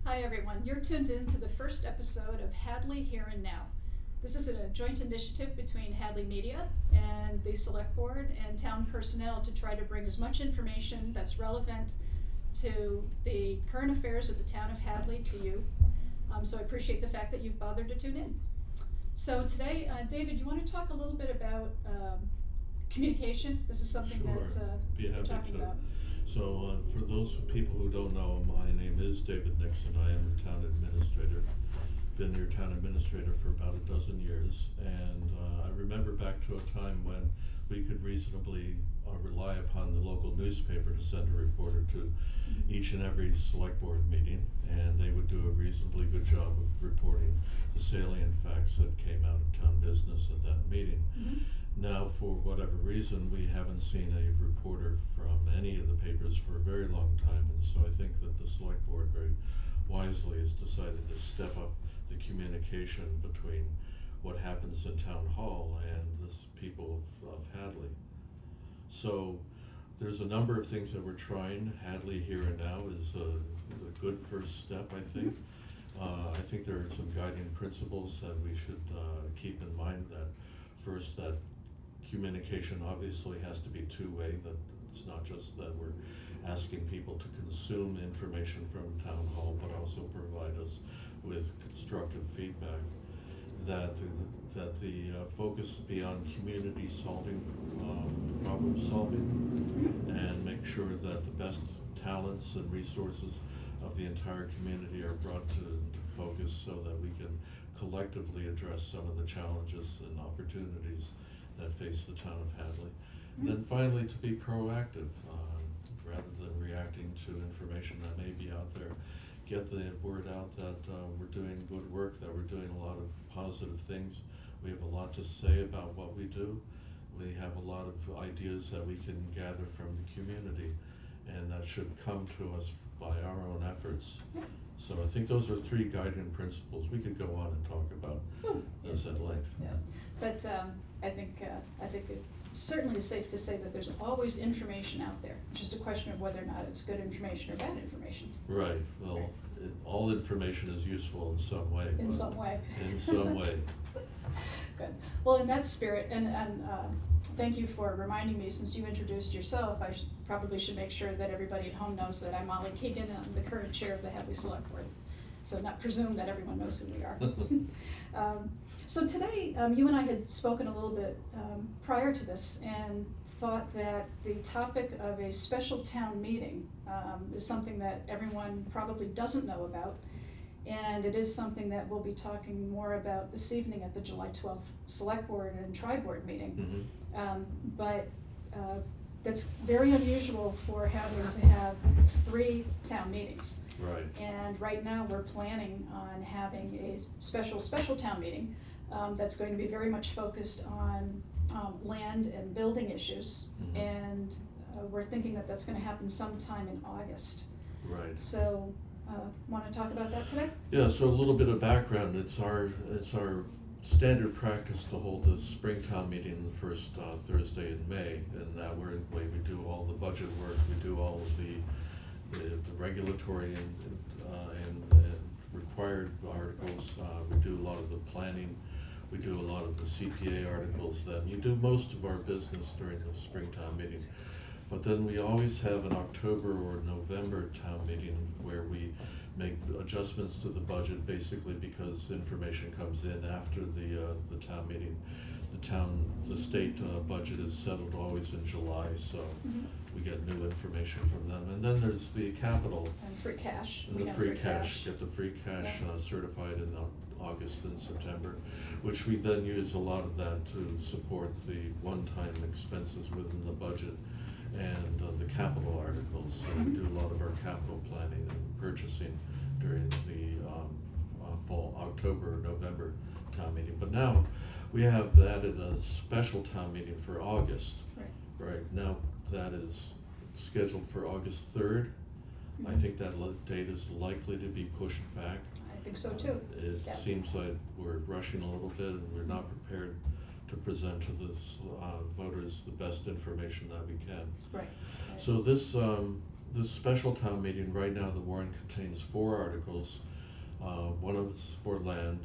Hi everyone, you're tuned in to the first episode of Hadley Here and Now. This is a joint initiative between Hadley Media and the Select Board and town personnel to try to bring as much information that's relevant to the current affairs of the town of Hadley to you. So I appreciate the fact that you've bothered to tune in. So today, David, you want to talk a little bit about communication? This is something that we're talking about. So for those people who don't know, my name is David Nixon. I am the town administrator. Been your town administrator for about a dozen years, and I remember back to a time when we could reasonably rely upon the local newspaper to send a reporter to each and every select board meeting, and they would do a reasonably good job of reporting the salient facts that came out of town business at that meeting. Mm-hmm. Now, for whatever reason, we haven't seen a reporter from any of the papers for a very long time, and so I think that the select board very wisely has decided to step up the communication between what happens in town hall and the people of Hadley. So there's a number of things that we're trying. Hadley Here and Now is a good first step, I think. I think there are some guiding principles that we should keep in mind. That first, that communication obviously has to be two-way, that it's not just that we're asking people to consume information from town hall, but also provide us with constructive feedback. That the focus be on community solving, problem solving, and make sure that the best talents and resources of the entire community are brought to focus so that we can collectively address some of the challenges and opportunities that face the town of Hadley. And then finally, to be proactive, rather than reacting to information that may be out there. Get the word out that we're doing good work, that we're doing a lot of positive things. We have a lot to say about what we do. We have a lot of ideas that we can gather from the community, and that should come to us by our own efforts. Yeah. So I think those are three guiding principles. We could go on and talk about those at length. Yeah, but I think it's certainly safe to say that there's always information out there. It's just a question of whether or not it's good information or bad information. Right. Well, all information is useful in some way. In some way. In some way. Good. Well, in that spirit, and thank you for reminding me, since you introduced yourself, I probably should make sure that everybody at home knows that I'm Molly Keegan, and I'm the current chair of the Hadley Select Board. So not presume that everyone knows who we are. So today, you and I had spoken a little bit prior to this and thought that the topic of a special town meeting is something that everyone probably doesn't know about, and it is something that we'll be talking more about this evening at the July 12th Select Board and Tri-Board meeting. Mm-hmm. But that's very unusual for having to have 3 town meetings. Right. And right now we're planning on having a special town meeting that's going to be very much focused on land and building issues. Mm-hmm. And we're thinking that that's going to happen sometime in August. Right. So, want to talk about that today? Yeah, so a little bit of background. It's our standard practice to hold the Springtown meeting the first Thursday in May, and that way we do all the budget work, we do all of the regulatory and required articles, we do a lot of the planning, we do a lot of the CPA articles, that we do most of our business during the Springtown meeting. But then we always have an October or November town meeting where we make adjustments to the budget, basically because information comes in after the town meeting. The state budget is settled always in July, so we get new information from them. And then there's the capital. And free cash. And the free cash, get the free cash certified in August and September, which we then use a lot of that to support the one-time expenses within the budget and the capital articles. So we do a lot of our capital planning and purchasing during the fall, October, November town meeting. But now we have added a special town meeting for August. Right now that is scheduled for August 3rd. I think that date is likely to be pushed back. I think so too. It seems like we're rushing a little bit, and we're not prepared to present to the voters the best information that we can. Right. So this the special town meeting, right now the warrant contains 4 articles. One of it's for land,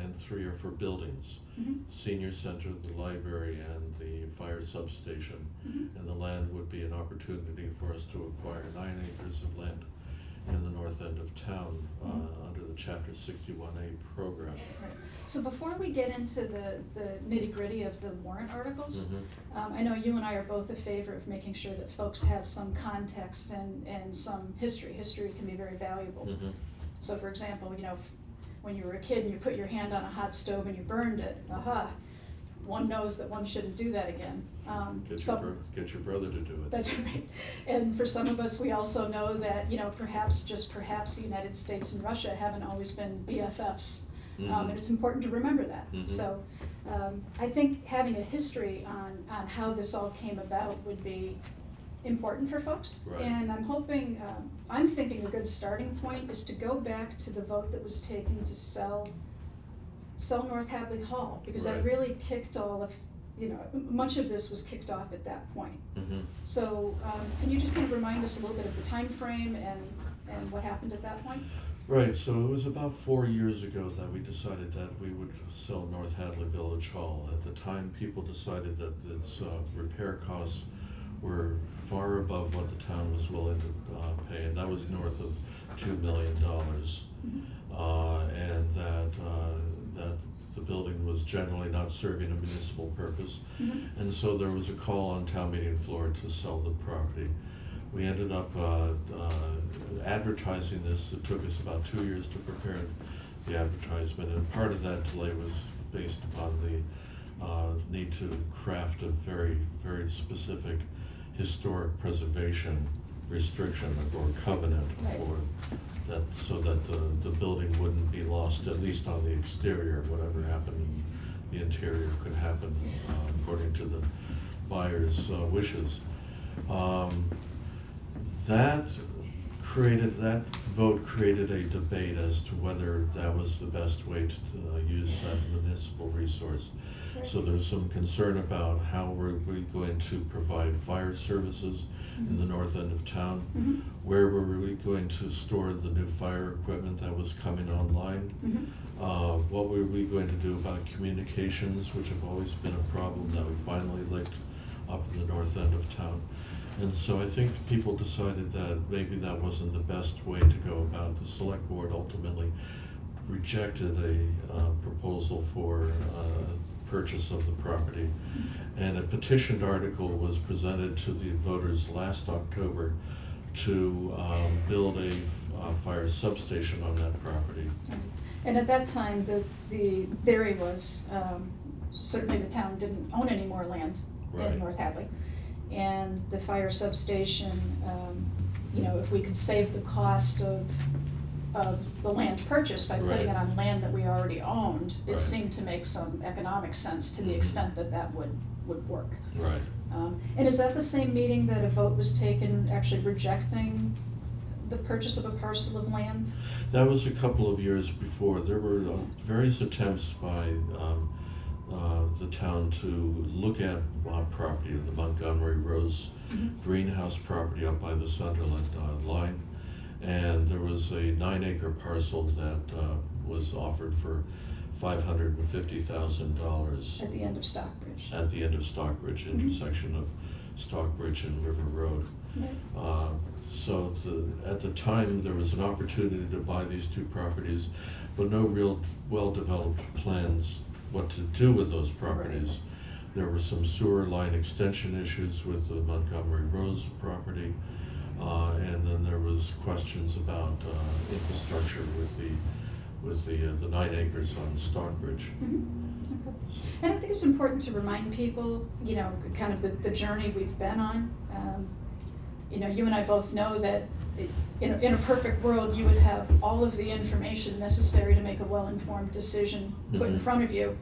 and 3 are for buildings. Mhm. Senior center, the library, and the fire substation. Mhm. And the land would be an opportunity for us to acquire 9 acres of land in the north end of town, under the Chapter 61A program. Right. So before we get into the nitty-gritty of the warrant articles, I know you and I are both in favor of making sure that folks have some context and some history. History can be very valuable. Mhm. So for example, when you were a kid and you put your hand on a hot stove and you burned it, one knows that one shouldn't do that again. Get your brother to do it. That's right. And for some of us, we also know that, perhaps, just perhaps, the United States and Russia haven't always been BFFs. And it's important to remember that. Mhm. So I think having a history on how this all came about would be important for folks. Right. And I'm hoping, I'm thinking a good starting point is to go back to the vote that was taken to sell North Hadley Hall, because that Right. really kicked all of, much of this was kicked off at that point. Mhm. So can you just kind of remind us a little bit of the time frame and what happened at that point? Right, so it was about 4 years ago that we decided that we would sell North Hadley Village Hall. At the time, people decided that its repair costs were far above what the town was willing to pay, and that was north of $2 million. And that the building was generally not serving a municipal purpose. Mhm. And so there was a call on town meeting floor to sell the property. We ended up advertising this. It took us about 2 years to prepare the advertisement, and part of that delay was based upon the need to craft a very, very specific historic preservation restriction or covenant Right. for that, so that the building wouldn't be lost, at least on the exterior. Whatever happened in the interior could happen according to the buyer's wishes. That vote created a debate as to whether that was the best way to use that municipal resource. Right. So there's some concern about how we're going to provide fire services in the north end of town. Mhm. Where were we going to store the new fire equipment that was coming online? Mhm. What were we going to do about communications, which have always been a problem that we finally licked up in the north end of town? And so I think people decided that maybe that wasn't the best way to go about it. The select board ultimately rejected a proposal for purchase of the property. And a petitioned article was presented to the voters last October to build a fire substation on that property. And at that time, the theory was, certainly the town didn't own any more land Right. in North Hadley. And the fire substation, if we could save the cost of the land purchase by putting it Right. on land that we already owned, it Right. seemed to make some economic sense to the Mhm. extent that that would work. Right. And is that the same meeting that a vote was taken actually rejecting the purchase of a parcel of land? That was a couple of years before. There were various attempts by the town to look at property, the Montgomery Rose greenhouse property up by the Sunderland line. And there was a 9-acre parcel that was offered for $550,000 At the end of Stockbridge. at the end of Stockbridge, intersection of Stockbridge and River Road. Right. So at the time, there was an opportunity to buy these 2 properties, but no real well-developed plans what to do with those properties. There were some sewer line extension issues with the Montgomery Rose property, and then there was questions about infrastructure with the 9 acres on Stockbridge. Okay. And I think it's important to remind people, kind of the journey we've been on. You and I both know that in a perfect world, you would have all of the information necessary to make a well-informed decision put in front of you,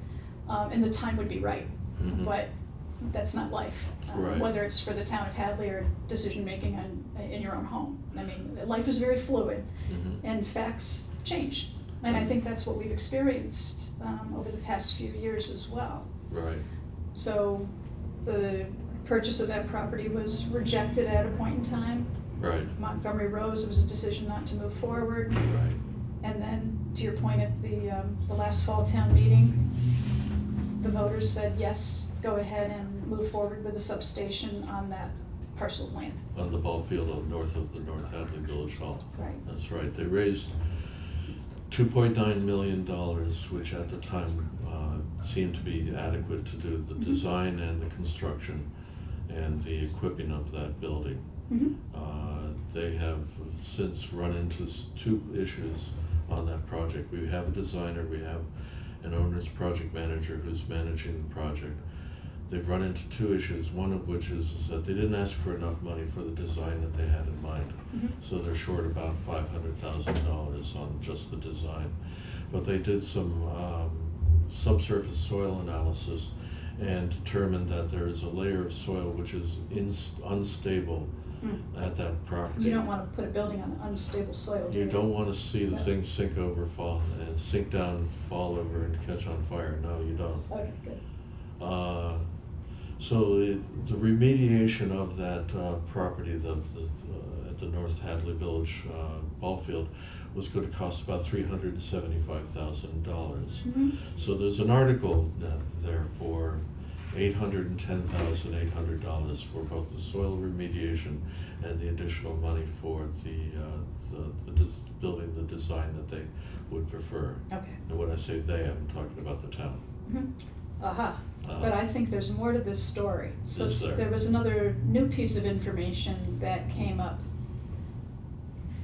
and the time would be right. Mhm. But that's not life, Right. whether it's for the town of Hadley or decision-making in your own home. I mean, life is very fluid, and facts change. And I think that's what we've experienced over the past few years as well. Right. So the purchase of that property was rejected at a point in time, Right. Montgomery Rose, it was a decision not to move forward. Right. And then, to your point, at the last fall town meeting, the voters said, yes, go ahead and move forward with the substation on that parcel of land. On the ball field north of the North Hadley Village Hall. Right. That's right. They raised $2.9 million, which at the time seemed to be adequate to do the design and the construction and the equipping of that building. Mm-hmm. They have since run into two issues on that project. We have a designer, we have an owner's project manager who's managing the project. They've run into two issues, one of which is that they didn't ask for enough money for the design that they had in mind. Mm-hmm. So they're short about $500,000 on just the design. But they did some subsurface soil analysis and determined that there is a layer of soil which is unstable at that property. You don't want to put a building on unstable soil, do you? You don't want to see the No. thing sink over, fall, and sink down, fall over, and catch on fire. No, you don't. Okay, good. So the remediation of that property, at the North Hadley Village ball field, was going to cost about $375,000. Mm-hmm. So there's an article there for $810,800 for both the soil remediation and the additional money for building the design that they would prefer. Okay. And when I say they, I'm talking about the town. Mm-hmm. Aha. But I think there's more to this story. So Is there? there was another new piece of information that came up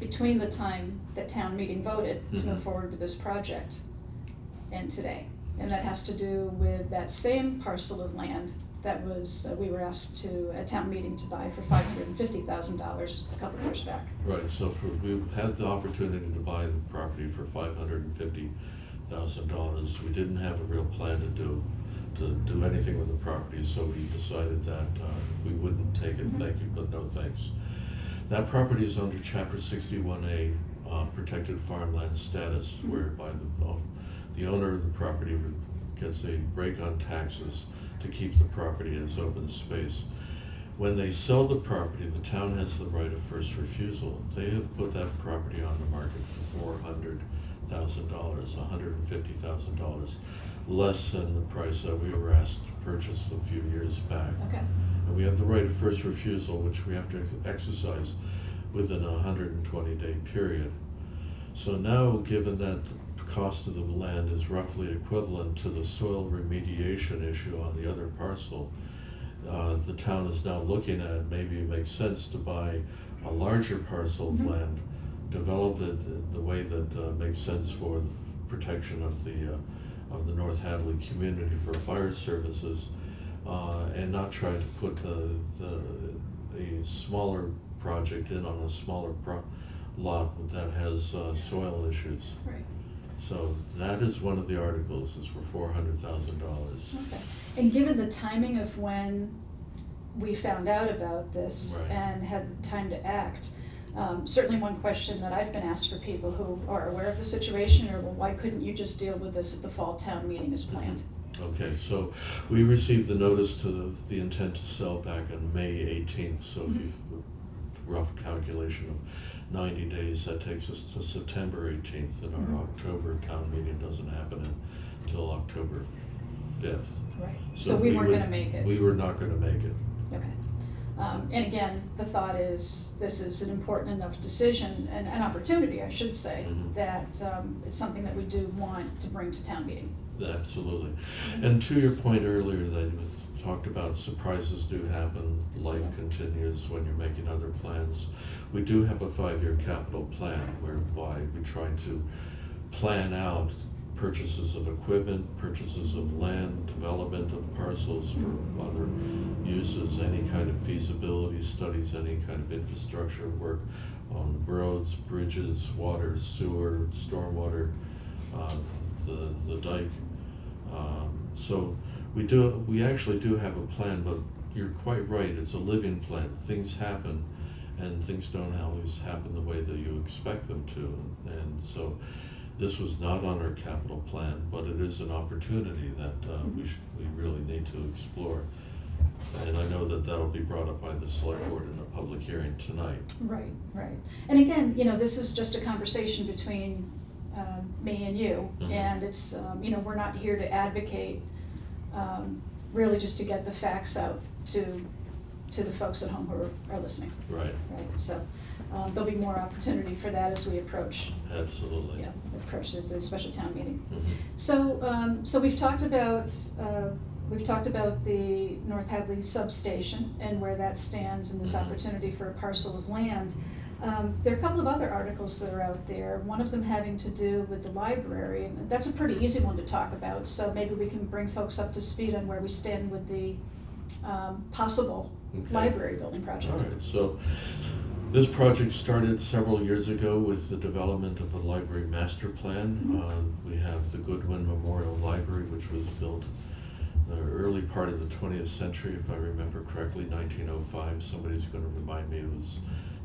between the time that town meeting voted to move forward with this project and today. And that has to do with that same parcel of land that was, we were asked to, at town meeting, to buy for $550,000 a couple of years back. Right, so we had the opportunity to buy the property for $550,000. We didn't have a real plan to do anything with the property, so we decided that we wouldn't take it, thank you, but no thanks. That property is under Chapter 61A, protected farmland status, whereby the owner of the property gets a break on taxes to keep the property as open space. When they sell the property, the town has the right of first refusal. They have put that property on the market for $400,000, less than the price that we were asked to purchase a few years back. Okay. And we have the right of first refusal, which we have to exercise within a 120-day period. So now, given that the cost of the land is roughly equivalent to the soil remediation issue on the other parcel, the town is now looking at maybe it makes sense to buy a larger parcel of land, develop it the way that makes sense for the protection of the North Hadley community for fire services, and not try to put a smaller project in on a smaller lot that has soil issues. Right. So that is one of the articles, is for $400,000. Okay. And given the timing of when we found out about this Right. and had the time to act, certainly one question that I've been asked for people who are aware of the situation are, well, why couldn't you just deal with this at the fall town meeting as planned? Okay, so we received the notice to the intent to sell back on May 18th, so if you've rough calculation of 90 days, that takes us to September 18th, and our October town meeting doesn't happen until October 5th. Right. So we weren't gonna make it. We were not gonna make it. Okay. And again, the thought is, this is an important enough decision, and an opportunity, I should say, that it's something that we do want to bring to town meeting. Absolutely. And to your point earlier that you talked about, surprises do happen, life continues when you're making other plans. We do have a 5-year capital plan whereby we try to plan out purchases of equipment, purchases of land, development of parcels for other uses, any kind of feasibility studies, any kind of infrastructure work on roads, bridges, water, sewer, stormwater, the dike. So we actually do have a plan, but you're quite right, it's a living plan. Things happen, and things don't always happen the way that you expect them to. And so this was not on our capital plan, but it is an opportunity that we really need to explore. And I know that that'll be brought up by the select board in a public hearing tonight. Right, right. And again, this is just a conversation between me and you, Mhm. and it's, we're not here to advocate, really just to get the facts out to the folks at home who are listening, Right, right? So there'll be more opportunity for that as we approach, absolutely. approach the special town meeting. Mhm. So we've talked about the North Hadley substation and where that stands and this Mhm. opportunity for a parcel of land. There are a couple of other articles that are out there, one of them having to do with the library, and that's a pretty easy one to talk about, so maybe we can bring folks up to speed on where we stand with the possible Okay. library building All project. right, so this project started several years ago with the development of a library master plan. Mhm. We have the Goodwin Memorial Library, which was built in the early part of the 20th century, if I remember correctly, 1905. Somebody's going to remind me it was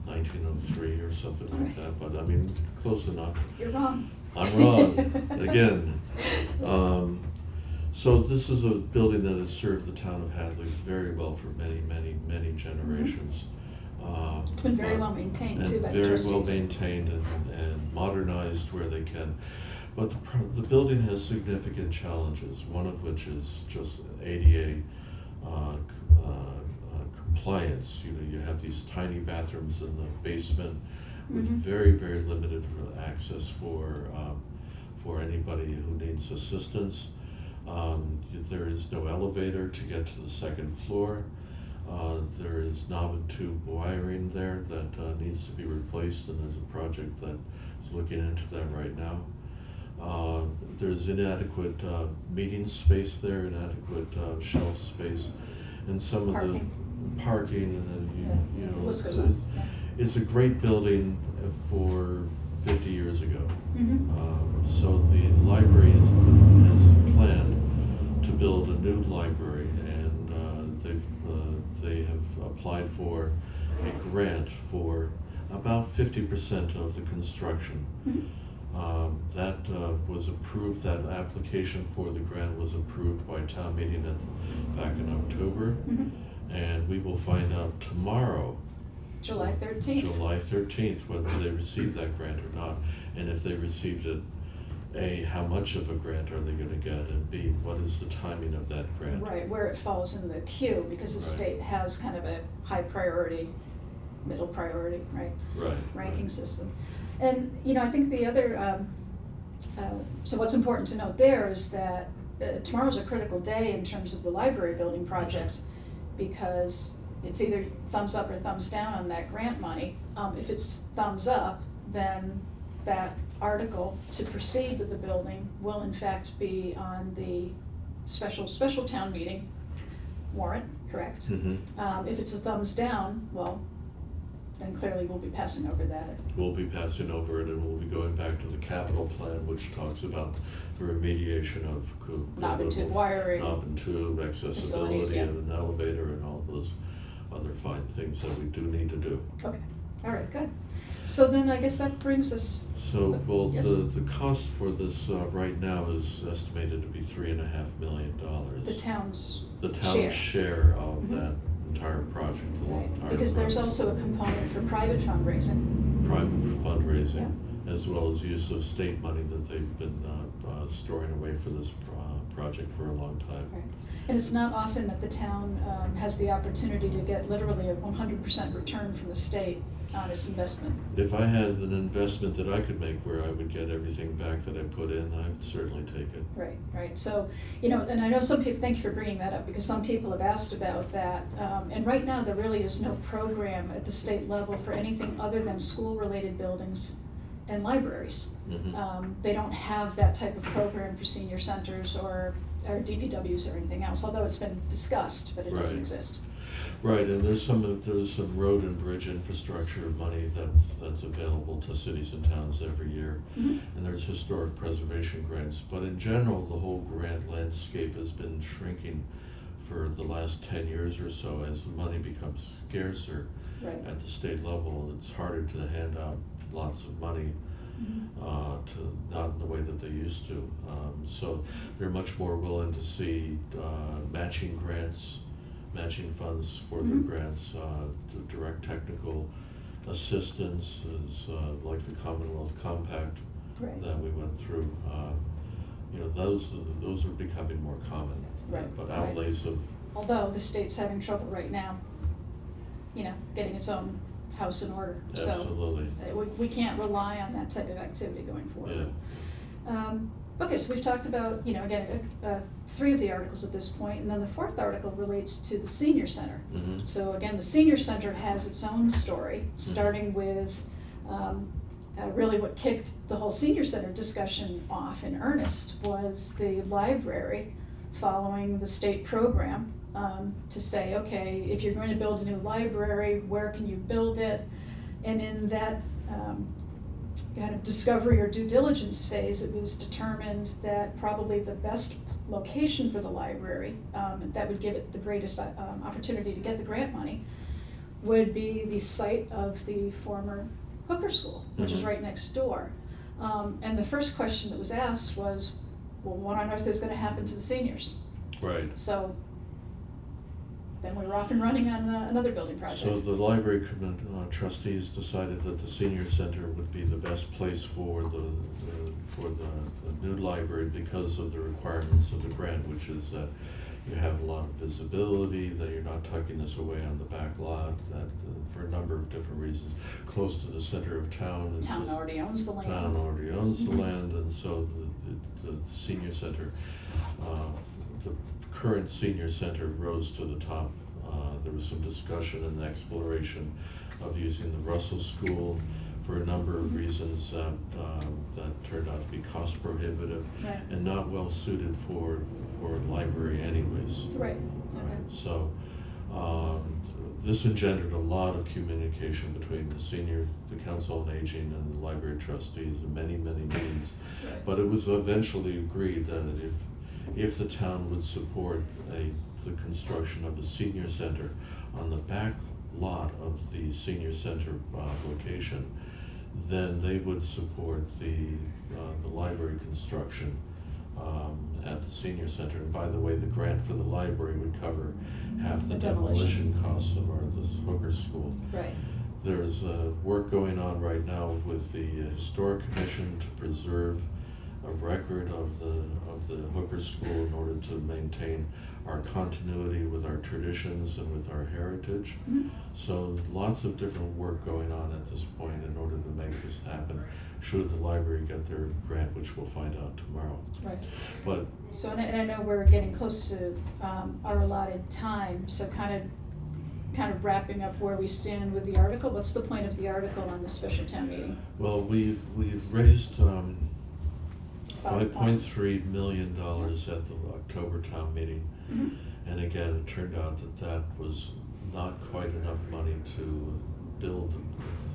1903 or something like that, but I mean, close enough. You're wrong. I'm wrong, again. So this is a building that has served the town of Hadley very well for many, many, many generations. It's been very well maintained too by the And trustees. very well maintained and modernized where they can. But the building has significant challenges, one of which is just ADA compliance. You have these tiny bathrooms in the basement with Mhm. very, very limited access for anybody who needs assistance. There is no elevator to get to the second floor. There is knob and tube wiring there that needs to be replaced, and there's a project that is looking into that right now. There's inadequate meeting space there, inadequate shelf space, and some of Parking. the parking, and then The list goes on. it's a great building for 50 years ago. Mhm. So the library is planned to build a new library, and they have applied for a grant for about 50% of the construction. Mhm. That was approved. That application for the grant was approved by town meeting back in October, Mhm. and we will find out tomorrow, July 13th. July 13th, whether they received that grant or not, and if they received it, A, how much of a grant are they gonna get, and B, what is the timing of that grant? Right, where it falls in the queue, because the Right. state has kind of a high priority, middle priority, right, Right. ranking system. And, I think the other, so what's important to note there is that tomorrow's a critical day in terms of the library building project, because it's either thumbs up or thumbs down on that grant money. If it's thumbs up, then that article to proceed with the building will in fact be on the special town meeting warrant, correct? Mm-hmm. If it's a thumbs down, well, then clearly we'll be passing over that. We'll be passing over it, and we'll be going back to the capital plan, which talks about the remediation of Knob and tube wiring. knob and tube, Facilities, accessibility, yeah. and an elevator, and all those other fine things that we do need to do. Okay, all right, good. So then I guess that brings us, So, well, Yes. the cost for this right now is estimated to be $3.5 million. the town's The share. town's share of Mhm. that entire project, the Right, entire because there's project. also a component for private fundraising. Private fundraising, as well as use of state money that they've been storing away for this project for a long time. Right. And it's not often that the town has the opportunity to get literally a 100% return from the state on its investment. If I had an investment that I could make where I would get everything back that I put in, I'd certainly take it. Right, right. So, and I know some people, thank you for bringing that up, because some people have asked about that. And right now, there really is no program at the state level for anything other than school-related buildings and libraries. Mhm. They don't have that type of program for senior centers or DPWs or anything else, although it's been discussed, but it doesn't Right. exist. Right, and there's some road and bridge infrastructure money that's available to cities and towns every year. Mhm. And there's historic preservation grants, but in general, the whole grant landscape has been shrinking for the last 10 years or so. As the money becomes scarcer Right. at the state level, it's harder to hand out lots of money Mhm. not in the way that they used to. So they're much more willing to see matching grants matching funds for the grants, the direct technical assistance is like the Commonwealth Compact Right. that we went through. Those are becoming more common. Right, But right. outlays of, Although the state's having trouble right now, getting its own house in order. absolutely, So we can't rely on that type of activity going forward. yeah. Okay, so we've talked about, again, 3 of the articles at this point, and then the 4th article relates to the senior center. Mhm. So again, the senior center has its own story, starting with really what kicked the whole senior center discussion off in earnest was the library following the state program to say, okay, if you're going to build a new library, where can you build it? And in that kind of discovery or due diligence phase, it was determined that probably the best location for the library, that would give it the greatest opportunity to get the grant money, would be the site of the former Hooker School, which is right next door. And the first question that was asked was, well, what on earth is going to happen to the seniors? Right. So then we were off and running on another building project. So the library trustees decided that the senior center would be the best place for the new library because of the requirements of the grant, which is that you have a lot of visibility, that you're not tucking this away on the back lot, that for a number of different reasons, close to the center of town. Town already owns the land. Town already owns the land, and so the senior center, the current senior center rose to the top. There was some discussion and exploration of using the Russell School for a number of reasons that turned out to be cost prohibitive Right. and not well suited for a library anyways. Right, okay. So this engendered a lot of communication between the Council on Aging and the library trustees and many, many meetings. Right. But it was eventually agreed that if the town would support the construction of a senior center on the back lot of the senior center location, then they would support the library construction at the senior center. And by the way, the grant for the library would cover half the demolition costs of this Hooker School. Right. There's work going on right now with the Historic Commission to preserve a record of the Hooker School in order to maintain our continuity with our traditions and with our heritage. Mm-hmm. So lots of different work going on at this point in order to make this happen, should the library get their grant, which we'll find out tomorrow. Right. But So, and I know we're getting close to our allotted time, so kind of wrapping up where we stand with the article. What's the point of the article on the special town meeting? well, we raised $5.3 $5.3 million at the October town meeting. Mm-hmm. And again, it turned out that was not quite enough money to build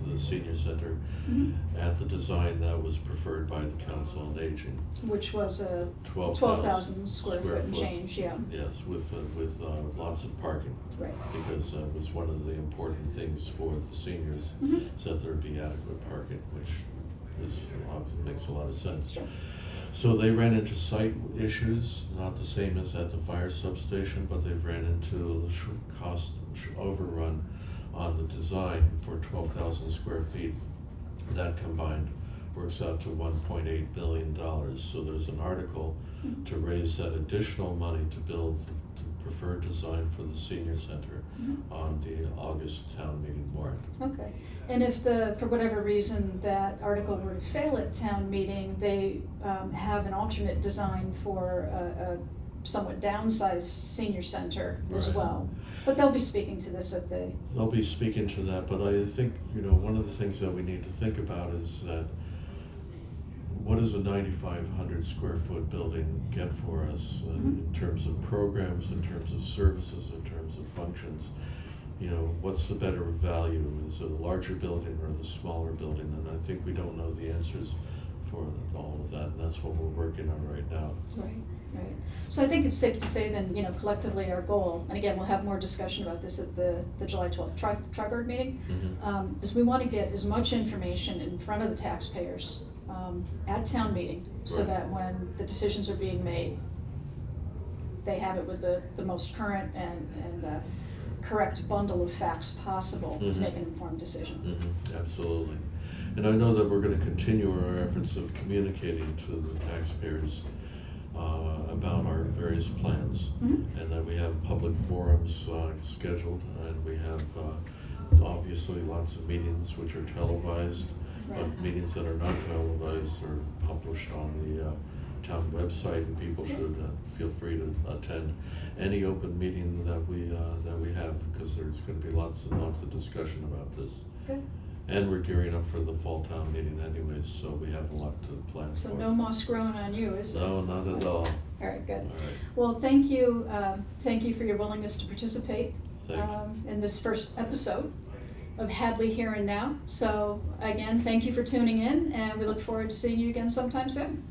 the senior center Mm-hmm. at the design that was preferred by the Council on Aging. Which was a 12,000 square foot and change, yeah. Yes, with lots of parking, Right. because that was one of the important things for the seniors, Mm-hmm. is that there'd be adequate parking, which makes a lot of sense. Sure. So they ran into site issues, not the same as at the fire substation, but they've ran into the cost overrun on the design for 12,000 square feet. That combined works out to $1.8 billion. So there's an article to raise that additional money to build the preferred design for the senior center on the August town meeting warrant. Okay, and if for whatever reason that article were to fail at town meeting, they have an alternate design for a somewhat downsized senior center as Right. well. But they'll be speaking to this at the, They'll be speaking to that, but I think, one of the things that we need to think about is that what does a 9,500 square foot building get for us in terms of programs, in terms of services, in terms of functions? What's the better value? Is it a larger building or the smaller building? And I think we don't know the answers for all of that, and that's what we're working on right now. right. So I think it's safe to say then, collectively our goal, and again, we'll have more discussion about this at the July 12th tri-board meeting, is we want to get as much information in front of the taxpayers at town meeting, so Right. that when the decisions are being made, they have it with the most current and correct bundle of facts possible to make an informed decision. Absolutely. And I know that we're going to continue our efforts of communicating to the taxpayers about our various plans, and that we have public forums scheduled, and we have obviously lots of meetings which are televised, but meetings that are not televised are published on the town website, and people should feel free to attend any open meeting that we have, because there's going to be lots and lots of discussion about this. Good. And we're gearing up for the fall town meeting anyways, so we have a lot to plan So for. no moss growing on you, is it? No, not at all. All right, good. All right. Well, thank you for your willingness to participate Thank you. in this first episode of Hadley Here and Now. So again, thank you for tuning in, and we look forward to seeing you again sometime soon.